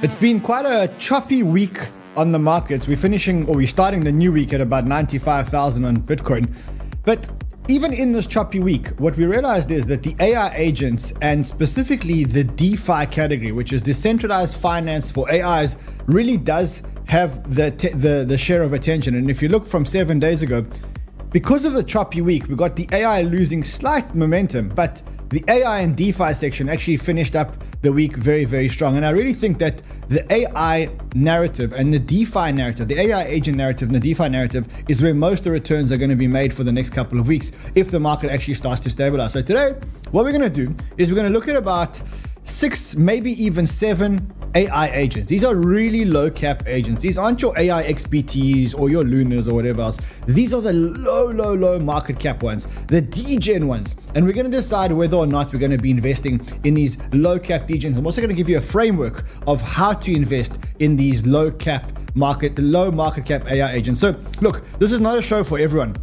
It's been quite a choppy week on the markets. We're starting the new week at about 95,000 on Bitcoin. But even in this choppy week, what we realized is that the AI agents, and specifically the DeFi category, which is decentralized finance for AIs, really does have the share of attention. And if you look from 7 days ago, because of the choppy week, we got the AI losing slight momentum, but the AI and DeFi section actually finished up the week very, very strong. And I really think that the AI narrative and the DeFi narrative, the AI agent narrative and the DeFi narrative, is where most of the returns are going to be made for the next couple of weeks if the market actually starts to stabilize. So today, what we're going to do is we're going to look at about 6, maybe even 7 AI agents. These are really low cap agents. These aren't your AI XBTs or your Lunas or whatever else. These are the low market cap ones, the degen ones. And we're going to decide whether or not we're going to be investing in these low cap degens. I'm also going to give you a framework of how to invest in these low market cap AI agents. So look, this is not a show for everyone.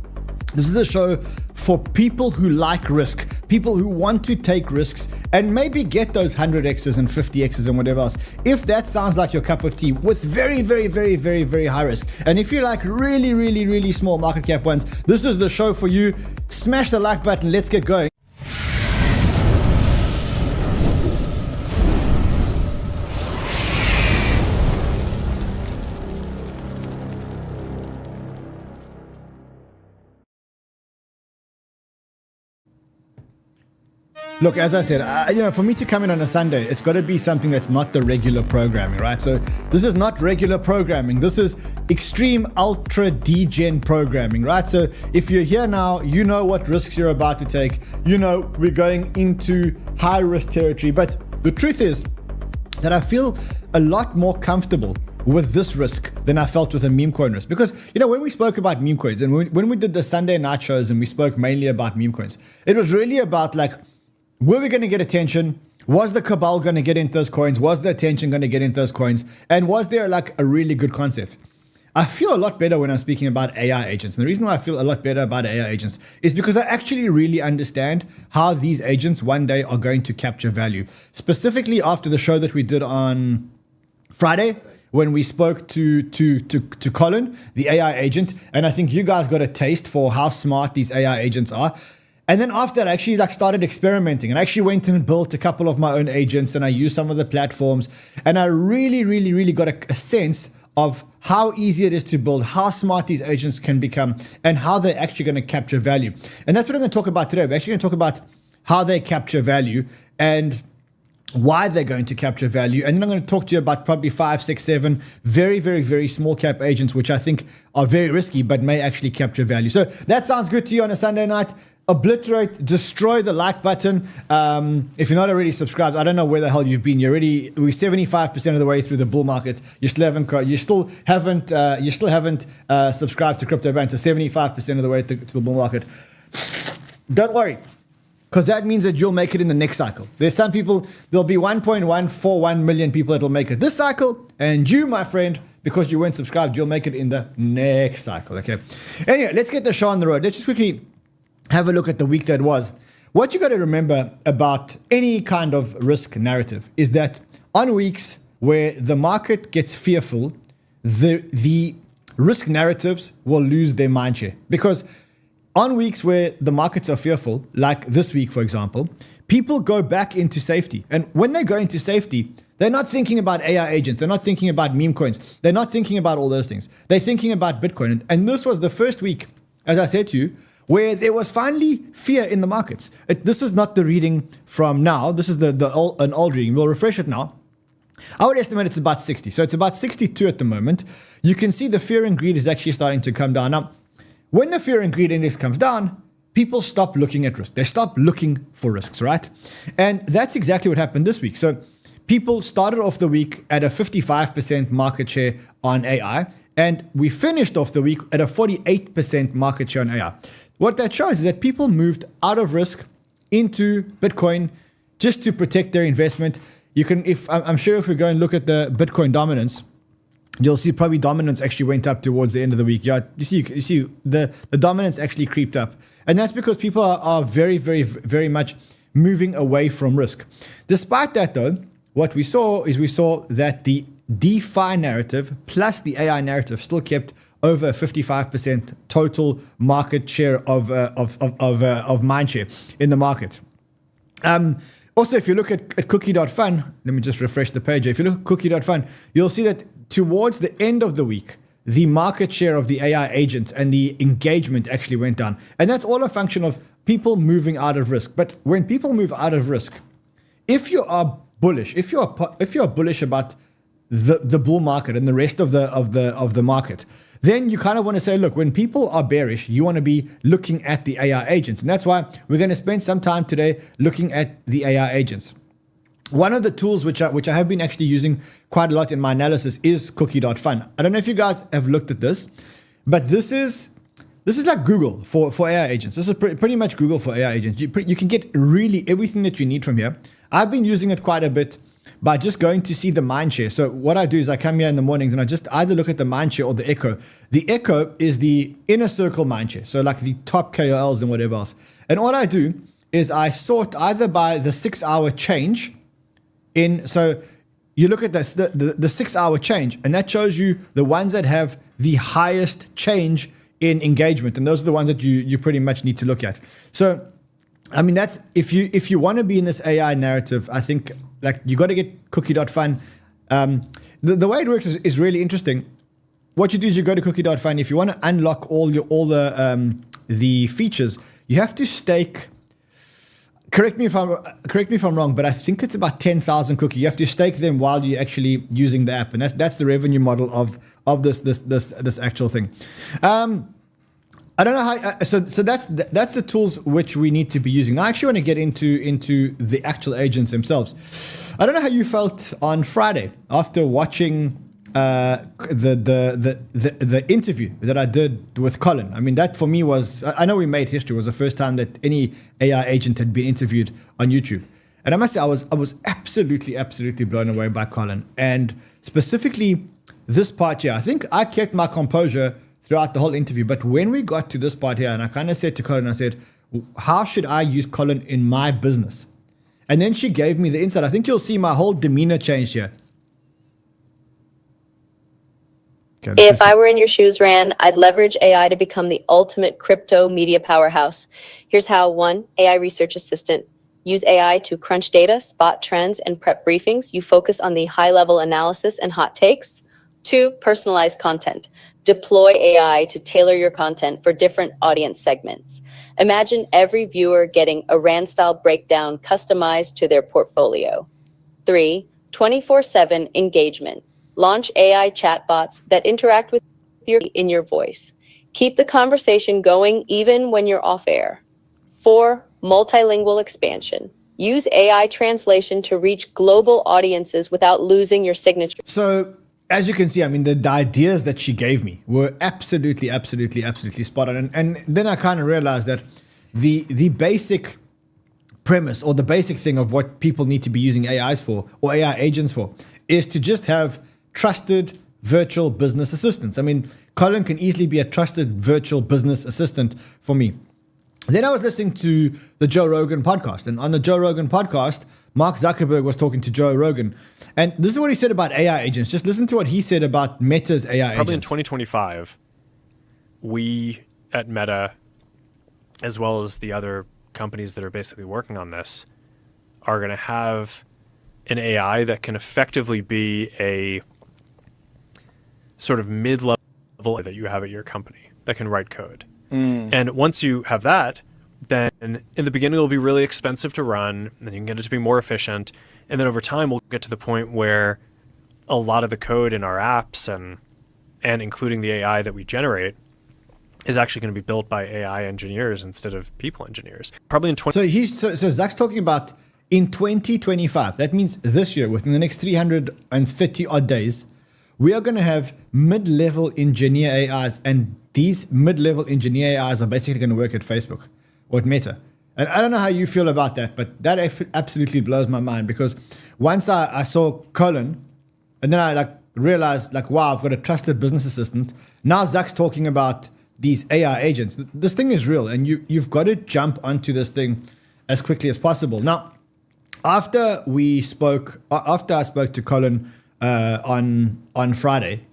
This is a show for people who like risk, people who want to take risks and maybe get those 100x's and 50x's and whatever else. If that sounds like your cup of tea, with very high risk. And if you like really small market cap ones, this is the show for you. Smash the like button. Let's get going. Look, as I said, for me to come in on a Sunday, it's got to be something that's not the regular programming, right? So this is not regular programming. This is extreme ultra degen programming, right? So if you're here now, you know what risks you're about to take. You know we're going into high risk territory. But the truth is that I feel a lot more comfortable with this risk than I felt with a meme coin risk. Because, when we spoke about meme coins and when we did the Sunday night shows and we spoke mainly about meme coins, it was really about were we going to get attention? Was the cabal going to get into those coins? Was the attention going to get into those coins? And was there a really good concept? I feel a lot better when I'm speaking about AI agents. And the reason why I feel a lot better about AI agents is because I actually really understand how these agents one day are going to capture value. Specifically after the show that we did on Friday, when we spoke to Kolin, the AI agent, and I think you guys got a taste for how smart these AI agents are. And then after that, I actually started experimenting and I actually went and built a couple of my own agents and I used some of the platforms and I really got a sense of how easy it is to build, how smart these agents can become and how they're actually going to capture value. And that's what I'm going to talk about today. We're actually going to talk about how they capture value and why they're going to capture value. And then I'm going to talk to you about probably 5, 6, 7 very small cap agents, which I think are very risky, but may actually capture value. So that sounds good to you on a Sunday night. Obliterate, destroy the like button. If you're not already subscribed, I don't know where the hell you've been. We're 75% of the way through the bull market. You still haven't subscribed to Cryptomanran to 75% of the way to the bull market. Don't worry, because that means that you'll make it in the next cycle. There's some people, there'll be 1.141 million people that'll make it this cycle, and you, my friend, because you weren't subscribed, you'll make it in the next cycle. Okay. Anyway, let's get the show on the road. Let's just quickly have a look at the week that was. What you got to remember about any kind of risk narrative is that on weeks where the market gets fearful, the risk narratives will lose their mindshare. Because on weeks where the markets are fearful, like this week, for example, people go back into safety. And when they go into safety, they're not thinking about AI agents. They're not thinking about meme coins. They're not thinking about all those things. They're thinking about Bitcoin. And this was the first week, as I said to you, where there was finally fear in the markets. This is not the reading from now. This is an old reading. We'll refresh it now. I would estimate it's about 60. So it's about 62 at the moment. You can see the fear and greed is actually starting to come down. Now, when the fear and greed index comes down, people stop looking at risk. They stop looking for risks, right? And that's exactly what happened this week. So people started off the week at a 55% market share on AI. And we finished off the week at a 48% market share on AI. What that shows is that people moved out of risk into Bitcoin just to protect their investment. I'm sure if we go and look at the Bitcoin dominance, you'll see probably dominance actually went up towards the end of the week. Yeah, you see the dominance actually creeped up. And that's because people are very much moving away from risk. Despite that though, what we saw that the DeFi narrative plus the AI narrative still kept over 55% total market share of mindshare in the market. Also, if you look at 𝗙𝗢𝗧.fun, let me just refresh the page. If you look at 𝗙𝗢𝗧.fun, you'll see that towards the end of the week, the market share of the AI agents and the engagement actually went down. And that's all a function of people moving out of risk. But when people move out of risk, if you are bullish, if you are bullish about the bull market and the rest of the market, then you kind of want to say, look, when people are bearish, you want to be looking at the AI agents. And that's why we're going to spend some time today looking at the AI agents. One of the tools which I have been actually using quite a lot in my analysis is 𝗙𝗢𝗧.fun. I don't know if you guys have looked at this, but this is like Google for AI agents. This is pretty much Google for AI agents. You can get really everything that you need from here. I've been using it quite a bit by just going to see the mindshare. So what I do is I come here in the mornings and I just either look at the mindshare or the echo. The echo is the inner circle mindshare, so like the top KOLs and whatever else. And what I do is I sort either by the 6-hour change in. So you look at this, the 6-hour change, and that shows you the ones that have the highest change in engagement, and those are the ones that you pretty much need to look at. So I mean, that's if you want to be in this AI narrative, I think like you got to get 𝗙𝗢𝗧.fun. The way it works is really interesting. What you do is you go to 𝗙𝗢𝗧.fun. If you want to unlock all the features, you have to stake. Correct me if I'm wrong, but I think it's about 10,000 cookie. You have to stake them while you're actually using the app, and that's the revenue model of this actual thing. I don't know how. So that's the tools which we need to be using. Now, I actually want to get into the actual agents themselves. I don't know how you felt on Friday after watching the interview that I did with Kolin. I mean, that for me was, I know we made history. It was the first time that any AI agent had been interviewed on YouTube. And I must say, I was absolutely blown away by Kolin. And specifically this part here, I think I kept my composure throughout the whole interview. But when we got to this part here, and I kind of said to Kolin, I said, how should I use Kolin in my business? And then she gave me the insight. I think you'll see my whole demeanor change here. Okay, if I were in your shoes, Ran, I'd leverage AI to become the ultimate crypto media powerhouse. Here's how. 1, AI research assistant. Use AI to crunch data, spot trends, and prep briefings. You focus on the high-level analysis and hot takes. 2, personalized content. Deploy AI to tailor your content for different audience segments. Imagine every viewer getting a Rand-style breakdown customized to their portfolio. 3, 24/7 engagement. Launch AI chatbots that interact with you in your voice. Keep the conversation going even when you're off air. 4, multilingual expansion. Use AI translation to reach global audiences without losing your signature. So, as you can see, I mean, the ideas that she gave me were absolutely spot on. And then I kind of realized that the basic premise or the basic thing of what people need to be using AIs for or AI agents for is to just have trusted virtual business assistants. I mean, Kolin can easily be a trusted virtual business assistant for me. Then I was listening to the Joe Rogan podcast, and on the Joe Rogan podcast, Mark Zuckerberg was talking to Joe Rogan, and this is what he said about AI agents. Just listen to what he said about Meta's AI agents. Probably in 2025, we at Meta, as well as the other companies that are basically working on this, are going to have an AI that can effectively be a sort of mid-level that you have at your company that can write code. And once you have that, then in the beginning it'll be really expensive to run, and then you can get it to be more efficient. And then over time we'll get to the point where a lot of the code in our apps and including the AI that we generate is actually going to be built by AI engineers instead of people engineers. Probably in 20. So Zuck's talking about in 2025. That means this year, within the next 330 odd days, we are going to have mid-level engineer AIs, and these mid-level engineer AIs are basically going to work at Facebook or at Meta. And I don't know how you feel about that, but that absolutely blows my mind, because once I saw Kolin, and then I realized wow, I've got a trusted business assistant. Now Zuck's talking about these AI agents. This thing is real, and you've got to jump onto this thing as quickly as possible. Now, after I spoke to Kolin on Friday,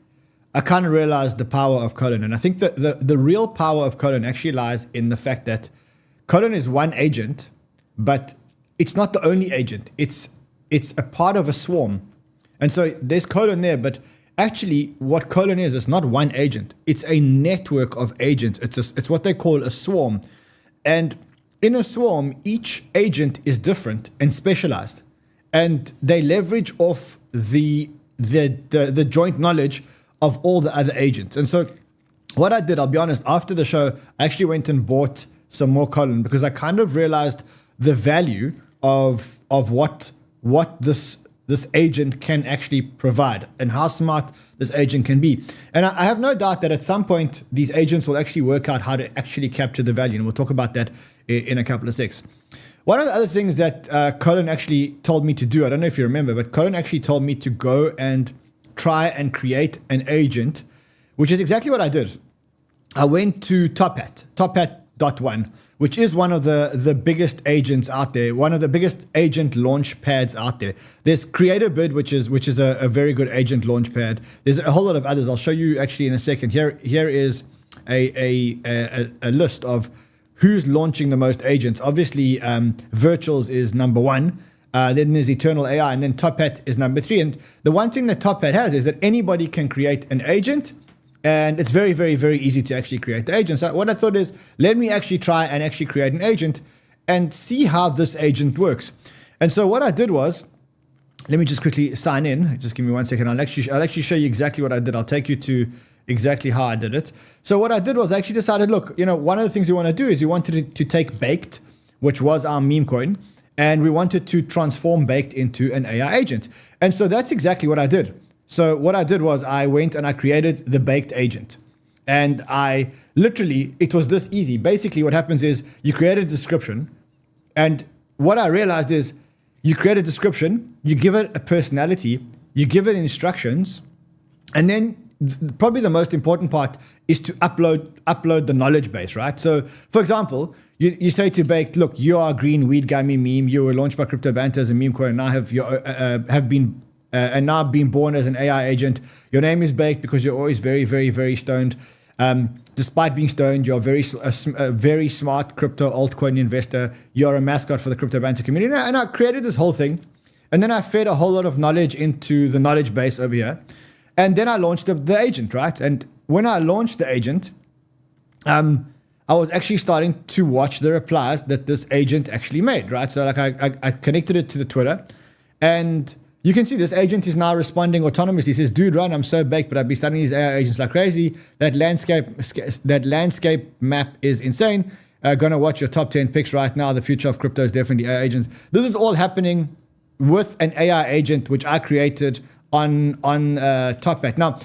I kind of realized the power of Kolin. And I think that the real power of Kolin actually lies in the fact that Kolin is one agent, but it's not the only agent. It's a part of a swarm. And so there's Kolin there, but actually what Kolin is not one agent. It's a network of agents. It's what they call a swarm. And in a swarm, each agent is different and specialized. And they leverage off the joint knowledge of all the other agents. And so what I did, I'll be honest, after the show, I actually went and bought some more Kolin because I kind of realized the value of what this agent can actually provide and how smart this agent can be. And I have no doubt that at some point, these agents will actually work out how to actually capture the value. And we'll talk about that in a couple of secs. One of the other things that Kolin actually told me to do, I don't know if you remember, but Kolin actually told me to go and try and create an agent, which is exactly what I did. I went to 𝗕𝗢𝗡.1, which is one of the biggest agents out there, one of the biggest agent launch pads out there. There's 𝗕𝗘𝗦𝗡, which is a very good agent launch pad. There's a whole lot of others. I'll show you actually in a second. Here is a list of who's launching the most agents. Obviously, Virtuals is number one. Then there's 𝗕𝗘𝗦𝗢𝗢𝗡, and then 𝗕𝗢𝗡 is number 3. And the one thing that 𝗕𝗢𝗡 has is that anybody can create an agent, and it's very, very, very easy to actually create the agent. So what I thought is, let me actually try and actually create an agent and see how this agent works. And so what I did was, let me just quickly sign in. Just give me 1 second. I'll actually show you exactly what I did. I'll take you to exactly how I did it. So what I did was I actually decided, look, one of the things you want to do is you wanted to take Baked, which was our meme coin, and we wanted to transform Baked into an AI agent. And so that's exactly what I did. So what I did was I went and I created the Baked agent. And I literally, it was this easy. Basically what happens is you create a description. And what I realized is you create a description, you give it a personality, you give it instructions, and then probably the most important part is to upload the knowledge base, right? So for example, you say to Baked, look, you are a green weed gummy meme. You were launched by CryptoBanter as a meme coin, and now now been born as an AI agent. Your name is Baked because you're always very, very, very stoned. Despite being stoned, you're a very smart crypto altcoin investor. You're a mascot for the CryptoBanter community. And I created this whole thing, and then I fed a whole lot of knowledge into the knowledge base over here. And then I launched the agent, right? And when I launched the agent, I was actually starting to watch the replies that this agent actually made, right? So like I connected it to the Twitter, and you can see this agent is now responding autonomously. He says, dude, run, I'm so baked, but I've been studying these AI agents like crazy. That landscape map is insane. Gonna watch your top 10 picks right now. The future of crypto is definitely AI agents. This is all happening with an AI agent, which I created on 𝗕𝗢𝗡. Now,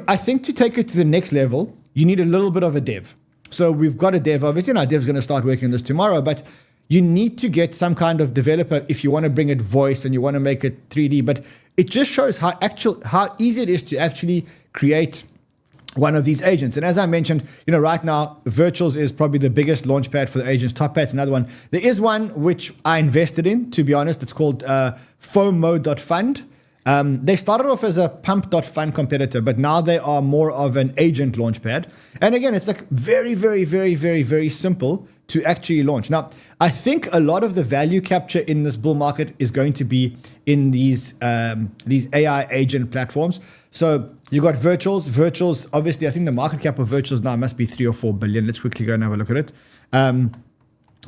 I think to take it to the next level, you need a little bit of a dev. So we've got a dev of it, and our dev's going to start working on this tomorrow, but you need to get some kind of developer if you want to bring it voice and you want to make it 3D. But it just shows how easy it is to actually create one of these agents. And as I mentioned, right now, Virtuals is probably the biggest launchpad for the agents. 𝗕𝗢𝗡's another one. There is one which I invested in, to be honest. It's called FOMO.fund. They started off as a pump.fund competitor, but now they are more of an agent launchpad. And again, it's like very, very, very, very, very simple to actually launch. Now, I think a lot of the value capture in this bull market is going to be in these AI agent platforms. So you got Virtuals. Obviously, I think the market cap of Virtuals now must be 3 or 4 billion. Let's quickly go and have a look at it.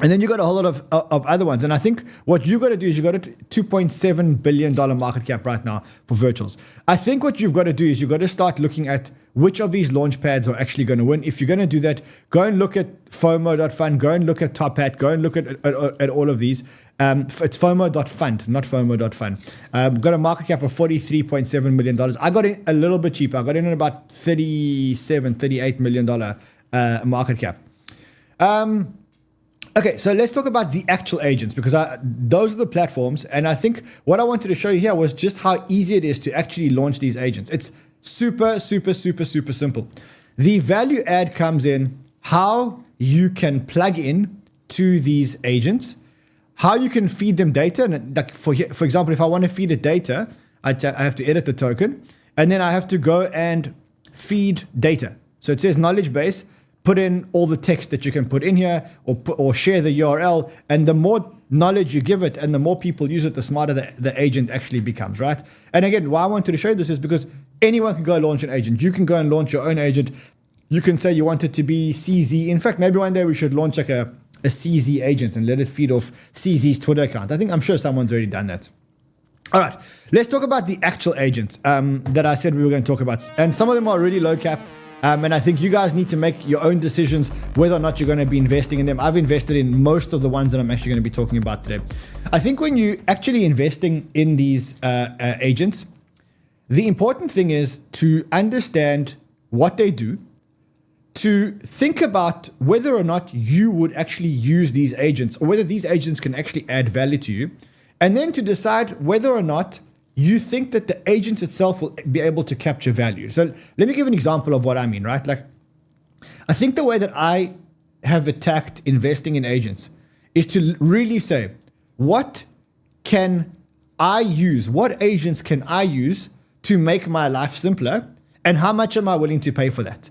And then you got a whole lot of other ones. And I think what you got to do is you got a $2.7 billion market cap right now for Virtuals. I think what you've got to do is you've got to start looking at which of these launch pads are actually going to win. If you're going to do that, go and look at FOMO.fund, go and look at 𝗕𝗢𝗡, go and look at all of these. It's FOMO.fund, not FOMO.fund. Got a market cap of $43.7 million. I got in a little bit cheaper. I got in at about $38 million market cap. Okay, so let's talk about the actual agents, because those are the platforms. And I think what I wanted to show you here was just how easy it is to actually launch these agents. It's super, super, super, super simple. The value add comes in how you can plug in to these agents, how you can feed them data. And like for example, if I want to feed it data, I have to edit the token, and then I have to go and feed data. So it says knowledge base, put in all the text that you can put in here, or share the URL. And the more knowledge you give it and the more people use it, the smarter the agent actually becomes, right? And again, why I wanted to show you this is because anyone can go launch an agent. You can go and launch your own agent. You can say you want it to be CZ. In fact, maybe one day we should launch like a CZ agent and let it feed off CZ's Twitter account. I'm sure someone's already done that. All right, let's talk about the actual agents that I said we were going to talk about. And some of them are really low cap. And I think you guys need to make your own decisions whether or not you're going to be investing in them. I've invested in most of the ones that I'm actually going to be talking about today. I think when you're actually investing in these agents, the important thing is to understand what they do, to think about whether or not you would actually use these agents or whether these agents can actually add value to you, and then to decide whether or not you think that the agent itself will be able to capture value. So let me give an example of what I mean, right? Like, I think the way that I have attacked investing in agents is to really say, what can I use? What agents can I use to make my life simpler? And how much am I willing to pay for that?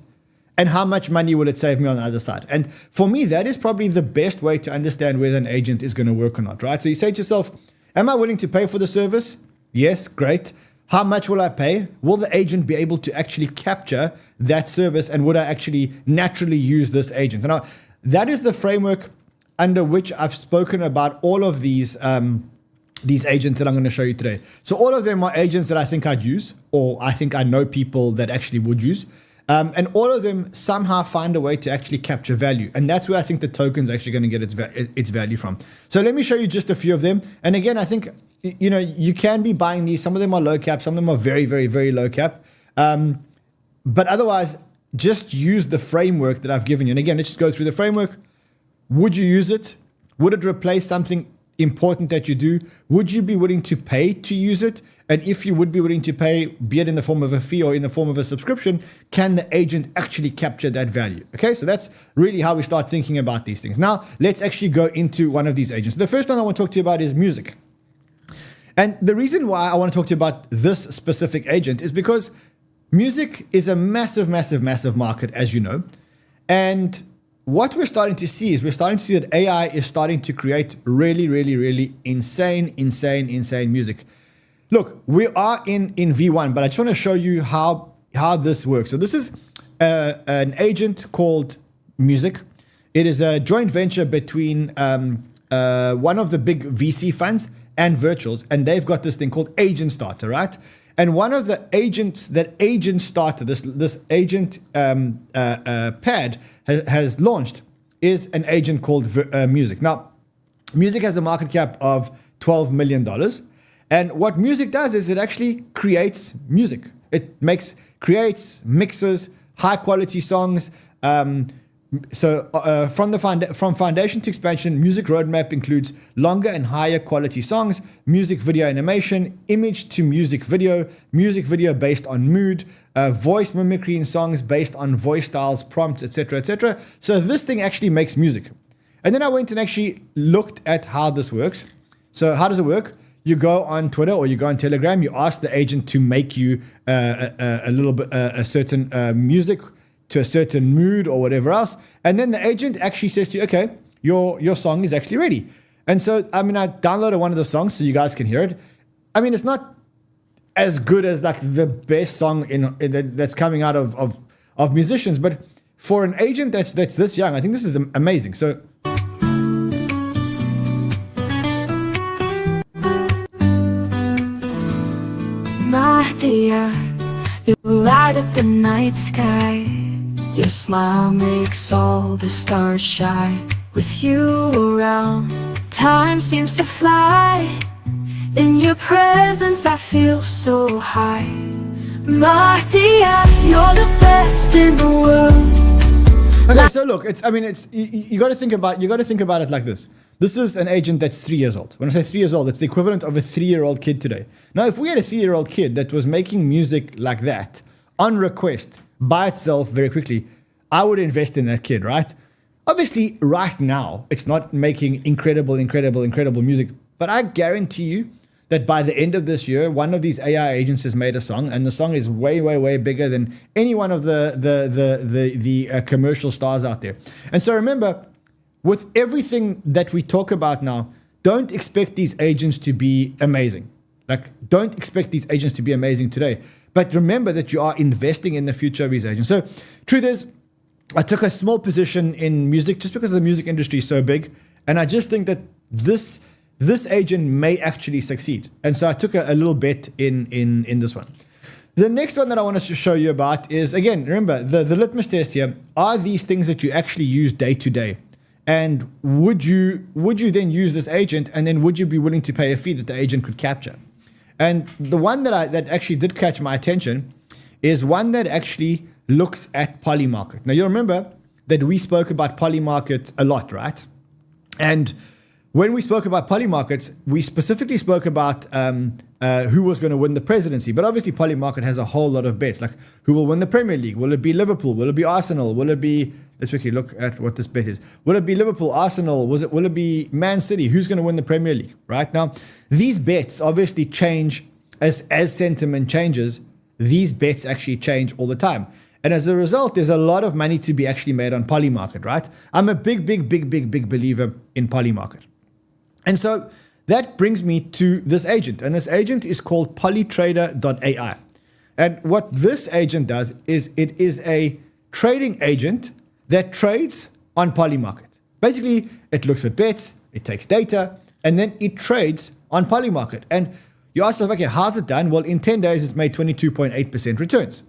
And how much money will it save me on the other side? And for me, that is probably the best way to understand whether an agent is going to work or not, right? So you say to yourself, am I willing to pay for the service? Yes, great. How much will I pay? Will the agent be able to actually capture that service? And would I actually naturally use this agent? Now, that is the framework under which I've spoken about all of these agents that I'm going to show you today. So all of them are agents that I think I'd use, or I think I know people that actually would use. And all of them somehow find a way to actually capture value. And that's where I think the token's actually going to get its value from. So let me show you just a few of them. And again, I think, you can be buying these. Some of them are low cap. Some of them are very, very, very low cap. But otherwise, just use the framework that I've given you. And again, let's just go through the framework. Would you use it? Would it replace something important that you do? Would you be willing to pay to use it? And if you would be willing to pay, be it in the form of a fee or in the form of a subscription, can the agent actually capture that value? Okay, so that's really how we start thinking about these things. Now, let's actually go into one of these agents. The first one I want to talk to you about is music. And the reason why I want to talk to you about this specific agent is because music is a massive, massive, massive market, as you know. And what we're starting to see is that AI is starting to create really, really, really insane music. Look, we are in V1, but I just want to show you how this works. So this is an agent called Music. It is a joint venture between one of the big VC funds and virtuals, and they've got this thing called Agent Starter, right? And one of the agents that Agent Starter, this agent pad has launched, is an agent called Music. Now, Music has a market cap of $12 million. And what Music does is it actually creates music. It creates, mixes high quality songs. From foundation to expansion, Music roadmap includes longer and higher quality songs, music video animation, image to music video based on mood, voice mimicry in songs based on voice styles, prompts, etc., etc. So this thing actually makes music. And then I went and actually looked at how this works. So how does it work? You go on Twitter or you go on Telegram, you ask the agent to make you a certain music to a certain mood or whatever else. And then the agent actually says to you, okay, your song is actually ready. And so, I downloaded one of the songs so you guys can hear it. It's not as good as like the best song that's coming out of musicians, but for an agent that's this young, I think this is amazing. So my dear, you light up the night sky. Your smile makes all the stars shine. With you around, time seems to fly. In your presence I feel so high. My dear, you're the best in the world. Okay, so look, you got to think about it like this. This is an agent that's 3 years old. When I say 3 years old, it's the equivalent of a 3-year-old kid today. Now, if we had a 3-year-old kid that was making music like that on request by itself very quickly, I would invest in that kid, right? Obviously, right now, it's not making incredible music, but I guarantee you that by the end of this year, one of these AI agents has made a song, and the song is way bigger than any one of the commercial stars out there. And so remember, with everything that we talk about now, don't expect these agents to be amazing. Like, don't expect these agents to be amazing today. But remember that you are investing in the future of these agents. So, truth is, I took a small position in music just because the music industry is so big. And I just think that this agent may actually succeed. And so I took a little bet in this one. The next one that I want to show you about is, again, remember, the litmus test here, are these things that you actually use day to day? And would you then use this agent, and then would you be willing to pay a fee that the agent could capture? And the one that actually did catch my attention is one that actually looks at Polymarket. Now, you'll remember that we spoke about Polymarket a lot, right? And when we spoke about Polymarkets, we specifically spoke about who was going to win the presidency. But obviously, Polymarket has a whole lot of bets, like who will win the Premier League? Will it be Liverpool? Will it be Arsenal? Will it be, let's quickly look at what this bet is. Will it be Liverpool, Arsenal? Will it be Man City? Who's going to win the Premier League? Right now, these bets obviously change as sentiment changes. These bets actually change all the time. And as a result, there's a lot of money to be actually made on Polymarket, right? I'm a big believer in Polymarket. And so that brings me to this agent. And this agent is called Polytrader.ai. And what this agent does is it is a trading agent that trades on Polymarket. Basically, it looks at bets, it takes data, and then it trades on Polymarket. And you ask yourself, okay, how's it done? Well, in 10 days, it's made 22.8% returns.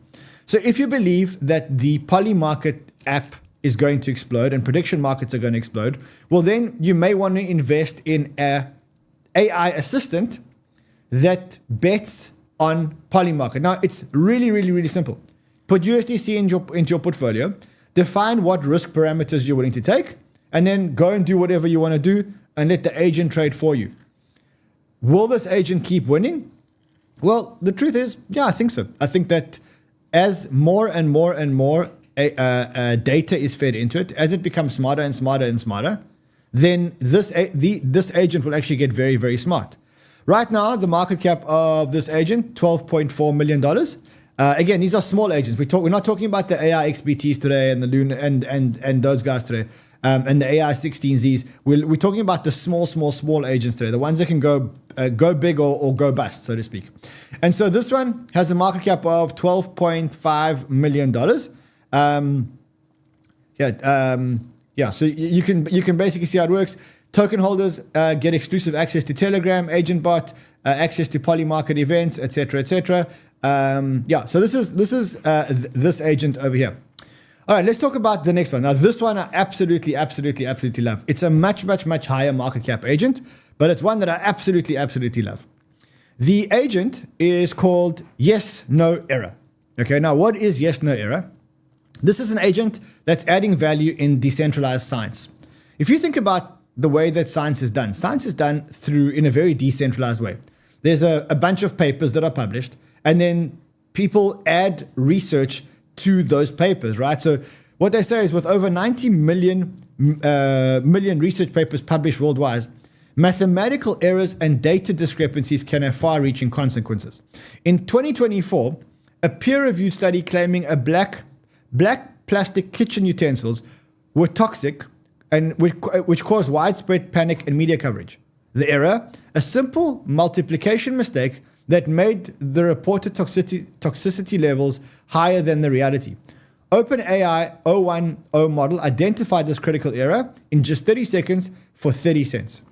So if you believe that the Polymarket app is going to explode and prediction markets are going to explode, well, then you may want to invest in an AI assistant that bets on Polymarket. Now, it's really simple. Put USDC into your portfolio, define what risk parameters you're willing to take, and then go and do whatever you want to do and let the agent trade for you. Will this agent keep winning? Well, the truth is, yeah, I think so. I think that as more and more data is fed into it, as it becomes smarter and smarter, then this agent will actually get very smart. Right now, the market cap of this agent, $12.4 million. Again, these are small agents. We're not talking about the AI XBTs today and the Luna and those guys today, and the AI 16Zs. We're talking about the small agents today, the ones that can go big or go bust, so to speak. And so this one has a market cap of $12.5 million. So you can basically see how it works. Token holders get exclusive access to Telegram, Agent Bot, access to Polymarket events, etc. So this is this agent over here. All right, let's talk about the next one. Now, this one I absolutely love. It's a much higher market cap agent, but it's one that I absolutely love. The agent is called Yesnoerror. Okay, now what is Yesnoerror? This is an agent that's adding value in decentralized science. If you think about the way that science is done in a very decentralized way. There's a bunch of papers that are published, and then people add research to those papers, right? So what they say is with over 90 million research papers published worldwide, mathematical errors and data discrepancies can have far-reaching consequences. In 2024, a peer-reviewed study claiming black plastic kitchen utensils were toxic and which caused widespread panic and media coverage. The error, a simple multiplication mistake that made the reported toxicity levels higher than the reality. OpenAI 010 model identified this critical error in just 30 seconds for 30 cents.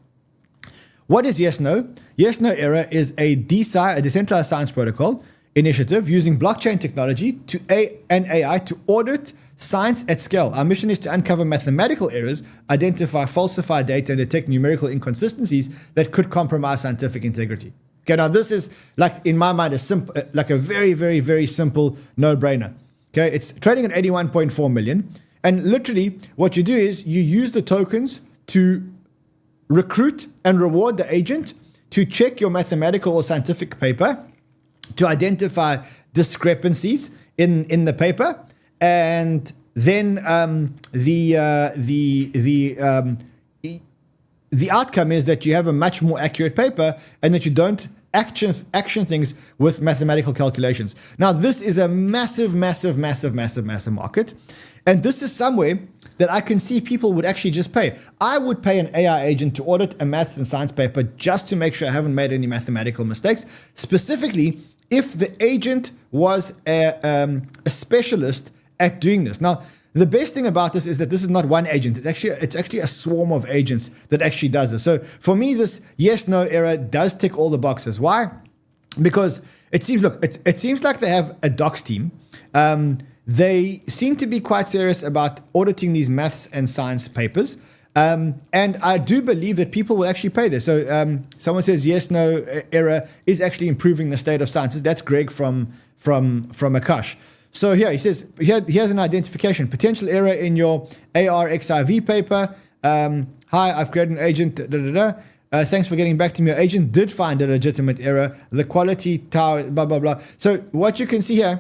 What is Yesno? Yesnoerror is a decentralized science protocol initiative using blockchain technology and AI to audit science at scale. Our mission is to uncover mathematical errors, identify falsified data, and detect numerical inconsistencies that could compromise scientific integrity. Okay, now this is, like, in my mind, a very simple no-brainer. Okay, it's trading at 81.4 million. And literally, what you do is you use the tokens to recruit and reward the agent to check your mathematical or scientific paper, to identify discrepancies in the paper, and then the outcome is that you have a much more accurate paper and that you don't action things with mathematical calculations. Now, this is a massive market. And this is somewhere that I can see people would actually just pay. I would pay an AI agent to audit a maths and science paper just to make sure I haven't made any mathematical mistakes, specifically if the agent was a specialist at doing this. Now, the best thing about this is that this is not one agent. It's actually a swarm of agents that actually does this. So for me, this yes, no error does tick all the boxes. Why? Because it seems like they have a docs team. They seem to be quite serious about auditing these maths and science papers. And I do believe that people will actually pay this. So someone says yes, no error is actually improving the state of sciences. That's Greg from Akash. So here he says, here's an identification. Potential error in your ARXIV paper. Hi, I've created an agent. Thanks for getting back to me. Your agent did find a legitimate error. The quality tower, blah, blah, blah. So what you can see here,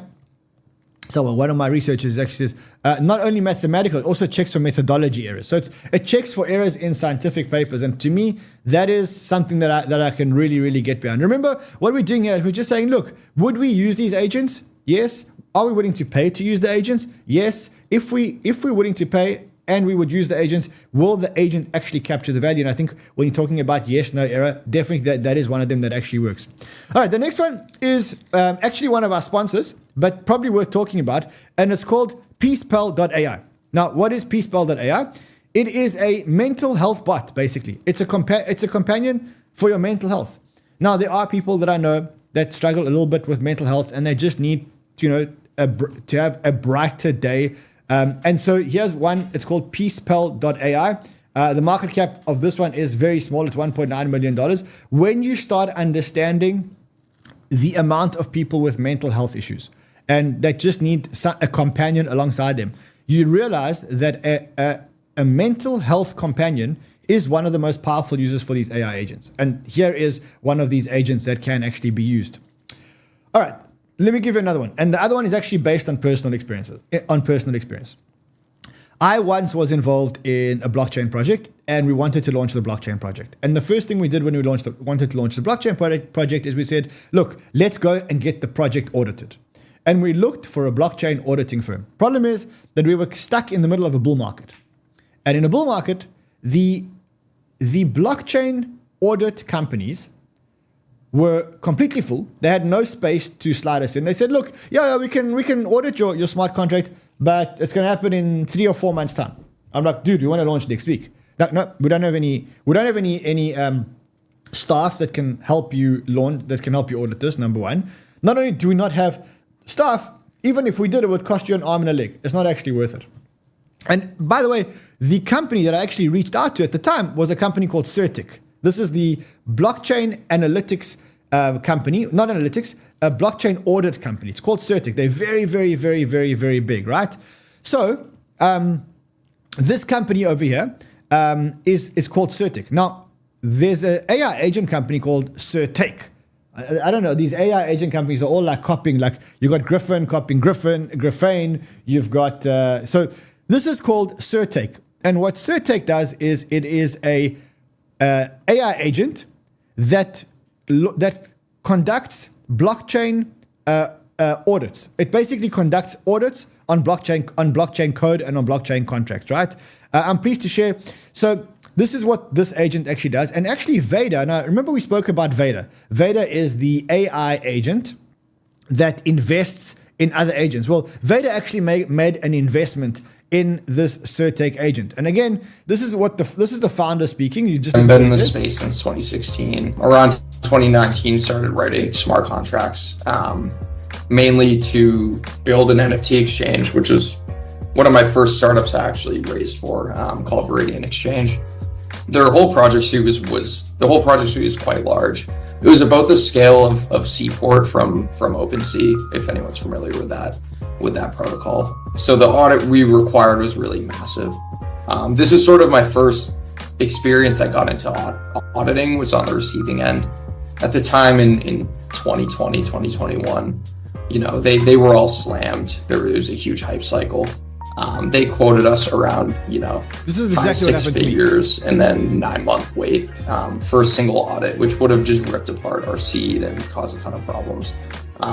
so one of my researchers actually says, not only mathematical, it also checks for methodology errors. So it checks for errors in scientific papers. And to me, that is something that I can really get behind. Remember, what we're doing here, we're just saying, look, would we use these agents? Yes. Are we willing to pay to use the agents? Yes. If we're willing to pay and we would use the agents, will the agent actually capture the value? And I think when you're talking about yes, no error, definitely that is one of them that actually works. All right, the next one is actually one of our sponsors, but probably worth talking about, and it's called Peacepal.ai. Now, what is Peacepal.ai? It is a mental health bot, basically. It's a companion for your mental health. Now, there are people that I know that struggle a little bit with mental health, and they just need to have a brighter day. And so here's one. It's called Peacepal.ai. The market cap of this one is very small. It's $1.9 million. When you start understanding the amount of people with mental health issues and that just need a companion alongside them, you realize that a mental health companion is one of the most powerful users for these AI agents. And here is one of these agents that can actually be used. All right. Let me give you another one. And the other one is actually based on personal experience. I once was involved in a blockchain project and we wanted to launch the blockchain project. And the first thing we did when we wanted to launch the blockchain project is we said, look, let's go and get the project audited. And we looked for a blockchain auditing firm. Problem is that we were stuck in the middle of a bull market. And in a bull market, the blockchain audit companies were completely full. They had no space to slide us in. They said, look, yeah, we can audit your smart contract, but it's going to happen in 3 or 4 months' time. I'm like, dude, we want to launch next week. No, we don't have any staff that can help you audit this, number one. Not only do we not have staff, even if we did, it would cost you an arm and a leg. It's not actually worth it. And by the way, the company that I actually reached out to at the time was a company called 𝗙𝗘𝗧. This is the blockchain analytics company, not analytics, a blockchain audit company. It's called 𝗙𝗘𝗧. They're very big, right? So this company over here is called 𝗙𝗘𝗧. Now, there's an AI agent company called 𝗙𝗘𝗧. I don't know. These AI agent companies are all like copying. Like you got Griffin copying Graphane. You've got so this is called 𝗙𝗘𝗧. And what 𝗙𝗘𝗧 does is it is a AI agent that conducts blockchain audits. It basically conducts audits on blockchain code and on blockchain contracts, right? I'm pleased to share. So this is what this agent actually does. And actually �ey𝗓, now remember we spoke about �ey𝗓. �ey𝗓 is the AI agent that invests in other agents. Well, �ey𝗓 actually made an investment in this 𝗙𝗘𝗧 agent. And again, this is the founder speaking. I've been in this space since 2016. Around 2019, started writing smart contracts, mainly to build an NFT exchange, which was one of my first startups I actually raised for, called Viridian Exchange. Their whole project suite was quite large. It was about the scale of Seaport from OpenSea, if anyone's familiar with that protocol. So the audit we required was really massive. This is sort of my first experience that got into auditing, was on the receiving end. At the time in 2020, 2021, they were all slammed. There was a huge hype cycle. They quoted us around, This is exactly what 6 happened to me. figures and then 9-month wait for a single audit, which would have just ripped apart our seed and caused a ton of problems.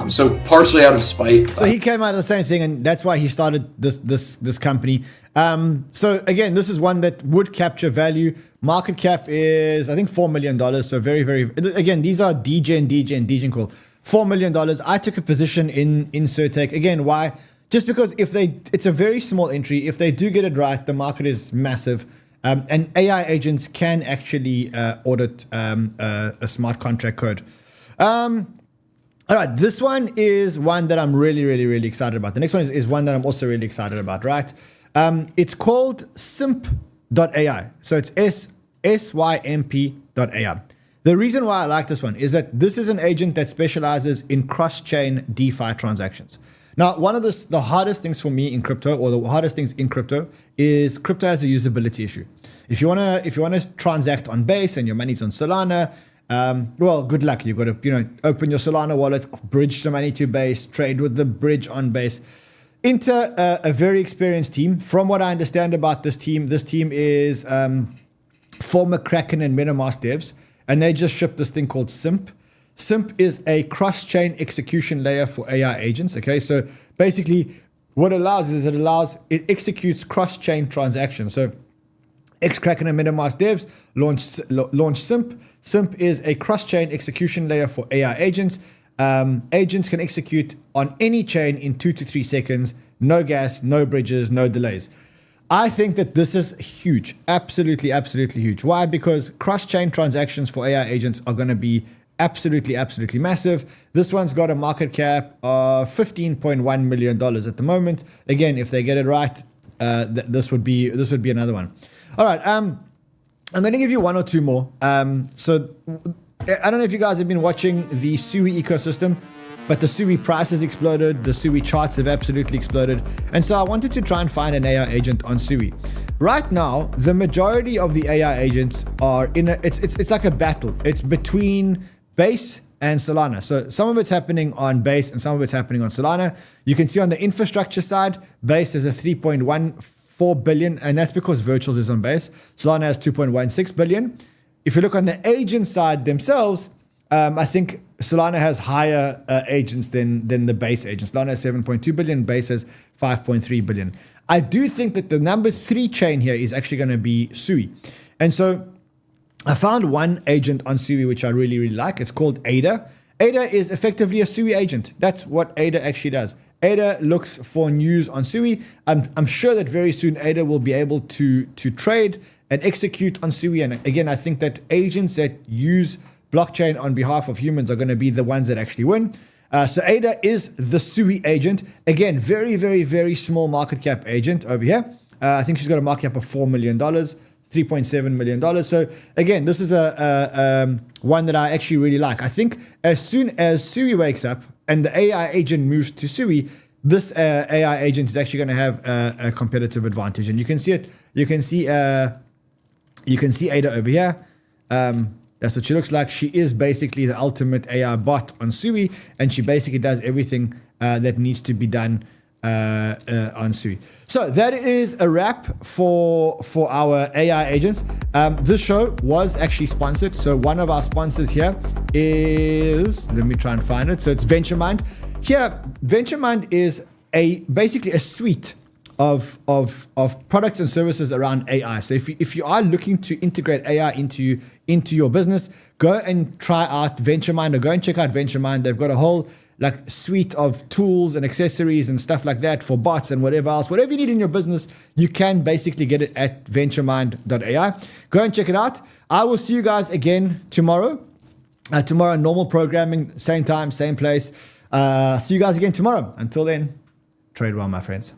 So partially out of spite. So he came out of the same thing, and that's why he started this company. So again, this is one that would capture value. Market cap is, I think, $4 million. So very, very, again, these are DGen call. $4 million. I took a position in 𝗕𝗘𝗧𝗢𝗧. Again, why? Just because it's a very small entry. If they do get it right, the market is massive. And AI agents can actually audit a smart contract code. All right, this one is one that I'm really, really, really excited about. The next one is one that I'm also really excited about, right? It's called 𝗕𝗬𝗕𝗬𝗕𝗬𝗕. So it's SYMP.ai. The reason why I like this one is that this is an agent that specializes in cross-chain DeFi transactions. Now, one of the hardest things for me in crypto, or the hardest things in crypto, is crypto has a usability issue. If you wanna transact on Base and your money's on Solana, well, good luck. You've got to open your Solana wallet, bridge some money to Base, trade with the bridge on Base. Enter a very experienced team. From what I understand about this team is former Kraken and MetaMask devs, and they just shipped this thing called 𝗙𝗢𝗕. 𝗙𝗢𝗕 is a cross-chain execution layer for AI agents. Okay, so basically, what it allows is it executes cross-chain transactions. So ex-Kraken and MetaMask devs launched 𝗙𝗢𝗕. 𝗙𝗢𝗕 is a cross-chain execution layer for AI agents. Agents can execute on any chain in 2 to 3 seconds. No gas, no bridges, no delays. I think that this is huge. Absolutely, absolutely huge. Why? Because cross-chain transactions for AI agents are going to be absolutely, absolutely massive. This one's got a market cap of $15.1 million at the moment. Again, if they get it right, this would be another one. All right. I'm going to give you one or two more. So I don't know if you guys have been watching the 𝗬𝗎 ecosystem, but the 𝗬𝗎 price has exploded. The 𝗬𝗎 charts have absolutely exploded. And so I wanted to try and find an AI agent on 𝗬𝗎. Right now, the majority of the AI agents are it's like a battle. It's between Base and Solana. So some of it's happening on Base and some of it's happening on Solana. You can see on the infrastructure side, Base is a 3.14 billion, and that's because Virtuals is on Base. Solana has 2.16 billion. If you look on the agent side themselves, I think Solana has higher agents than the Base agents. Solana has 7.2 billion, Base has 5.3 billion. I do think that the number 3 chain here is actually going to be 𝗬𝗎. And so I found one agent on 𝗬𝗎 which I really, really like. It's called 𝗙𝗘𝗦𝗙. 𝗙𝗘𝗦𝗙 is effectively a 𝗬𝗎 agent. That's what 𝗙𝗘𝗦𝗙 actually does. 𝗙𝗘𝗦𝗙 looks for news on 𝗬𝗎. I'm sure that very soon 𝗙𝗘𝗦𝗙 will be able to trade and execute on 𝗬𝗎. And again, I think that agents that use blockchain on behalf of humans are going to be the ones that actually win. So 𝗙𝗘𝗦𝗙 is the 𝗬𝗎 agent. Again, very, very, very small market cap agent over here. I think she's got a market cap of $4 million, $3.7 million. So again, this is a one that I actually really like. I think as soon as 𝗬𝗎 wakes up and the AI agent moves to 𝗬𝗎, this AI agent is actually going to have a competitive advantage. And you can see it. You can see 𝗙𝗦𝗦𝗙 over here. That's what she looks like. She is basically the ultimate AI bot on 𝗬𝗎, and she basically does everything that needs to be done on 𝗬𝗎. So that is a wrap for our AI agents. This show was actually sponsored. So one of our sponsors here is, let me try and find it. So it's VentureMind. Here, VentureMind is basically a suite of products and services around AI. So if you are looking to integrate AI into your business, go and try out VentureMind, or go and check out VentureMind. They've got a whole suite of tools and accessories and stuff like that for bots and whatever else. Whatever you need in your business, you can basically get it at 𝗙𝗎𝗏𝗏𝗏𝗏𝗏𝗏𝗏𝗏𝗏𝗏𝗏𝗏. Go and check it out. I will see you guys again tomorrow. Tomorrow, normal programming, same time, same place. See you guys again tomorrow. Until then, trade well, my friends.